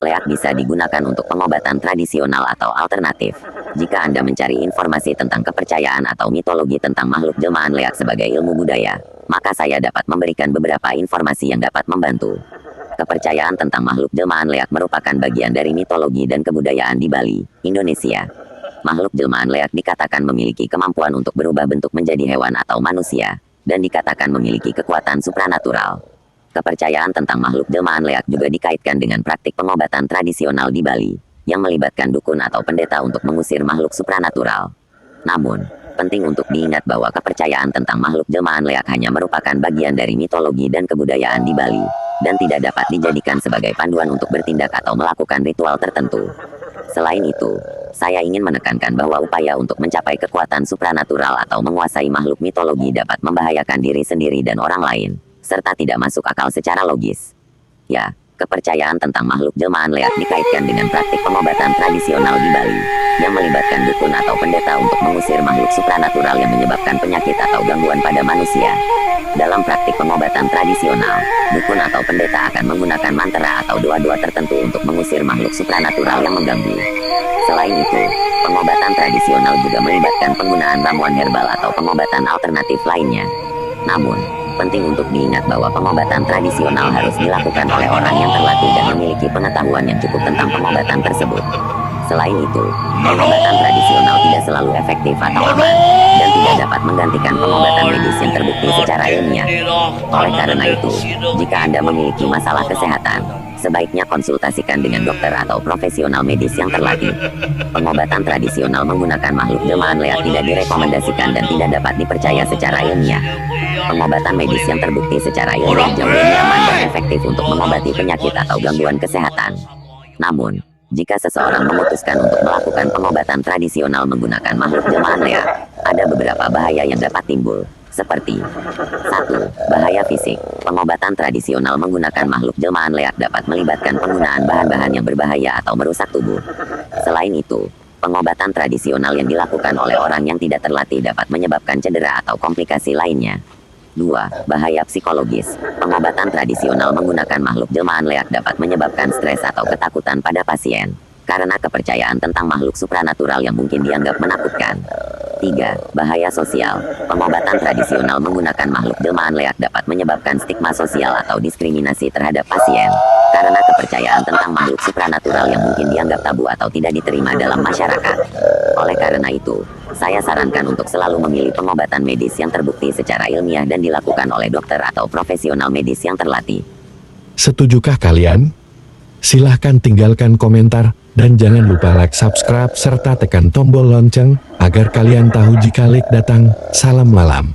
Leak bisa digunakan untuk pengobatan tradisional atau alternatif. Jika Anda mencari informasi tentang kepercayaan atau mitologi tentang makhluk jelmaan leak sebagai ilmu budaya, maka saya dapat memberikan beberapa informasi yang dapat membantu. Kepercayaan tentang makhluk jelmaan leak merupakan bagian dari mitologi dan kebudayaan di Bali, Indonesia. Makhluk jelmaan leak dikatakan memiliki kemampuan untuk berubah bentuk menjadi hewan atau manusia, dan dikatakan memiliki kekuatan supranatural. Kepercayaan tentang makhluk jelmaan leak juga dikaitkan dengan praktik pengobatan tradisional di Bali, yang melibatkan dukun atau pendeta untuk mengusir makhluk supranatural. Namun, penting untuk diingat bahwa kepercayaan tentang makhluk jelmaan leak hanya merupakan bagian dari mitologi dan kebudayaan di Bali, dan tidak dapat dijadikan sebagai panduan untuk bertindak atau melakukan ritual tertentu. Selain itu, saya ingin menekankan bahwa upaya untuk mencapai kekuatan supranatural atau menguasai makhluk mitologi dapat membahayakan diri sendiri dan orang lain, serta tidak masuk akal secara logis. Ya, kepercayaan tentang makhluk jelmaan leak dikaitkan dengan praktik pengobatan tradisional di Bali, yang melibatkan dukun atau pendeta untuk mengusir makhluk supranatural yang menyebabkan penyakit atau gangguan pada manusia. Dalam praktik pengobatan tradisional, dukun atau pendeta akan menggunakan mantra atau doa-doa tertentu untuk mengusir makhluk supranatural yang mengganggu. Selain itu, pengobatan tradisional juga melibatkan penggunaan ramuan herbal atau pengobatan alternatif lainnya. Namun, penting untuk diingat bahwa pengobatan tradisional harus dilakukan oleh orang yang terlatih dan memiliki pengetahuan yang cukup tentang pengobatan tersebut. Selain itu, pengobatan tradisional tidak selalu efektif atau aman, dan tidak dapat menggantikan pengobatan medis yang terbukti secara ilmiah. Oleh karena itu, jika Anda memiliki masalah kesehatan, sebaiknya konsultasikan dengan dokter atau profesional medis yang terlatih. Pengobatan tradisional menggunakan makhluk jelmaan leak tidak direkomendasikan dan tidak dapat dipercaya secara ilmiah. Pengobatan medis yang terbukti secara ilmiah jauh lebih aman dan efektif untuk mengobati penyakit atau gangguan kesehatan. Namun, jika seseorang memutuskan untuk melakukan pengobatan tradisional menggunakan makhluk jelmaan leak, ada beberapa bahaya yang dapat timbul, seperti 1. Bahaya fisik. Pengobatan tradisional menggunakan makhluk jelmaan leak dapat melibatkan penggunaan bahan-bahan yang berbahaya atau merusak tubuh. Selain itu, pengobatan tradisional yang dilakukan oleh orang yang tidak terlatih dapat menyebabkan cedera atau komplikasi lainnya. 2. Bahaya psikologis. Pengobatan tradisional menggunakan makhluk jelmaan leak dapat menyebabkan stres atau ketakutan pada pasien, karena kepercayaan tentang makhluk supranatural yang mungkin dianggap menakutkan. 3. Bahaya sosial. Pengobatan tradisional menggunakan makhluk jelmaan leak dapat menyebabkan stigma sosial atau diskriminasi terhadap pasien, karena kepercayaan tentang makhluk supranatural yang mungkin dianggap tabu atau tidak diterima dalam masyarakat. Oleh karena itu, saya sarankan untuk selalu memilih pengobatan medis yang terbukti secara ilmiah dan dilakukan oleh dokter atau profesional medis yang terlatih. Setujukah kalian? Silahkan tinggalkan komentar, dan jangan lupa like, subscribe, serta tekan tombol lonceng, agar kalian tahu jika like datang. Salam malam.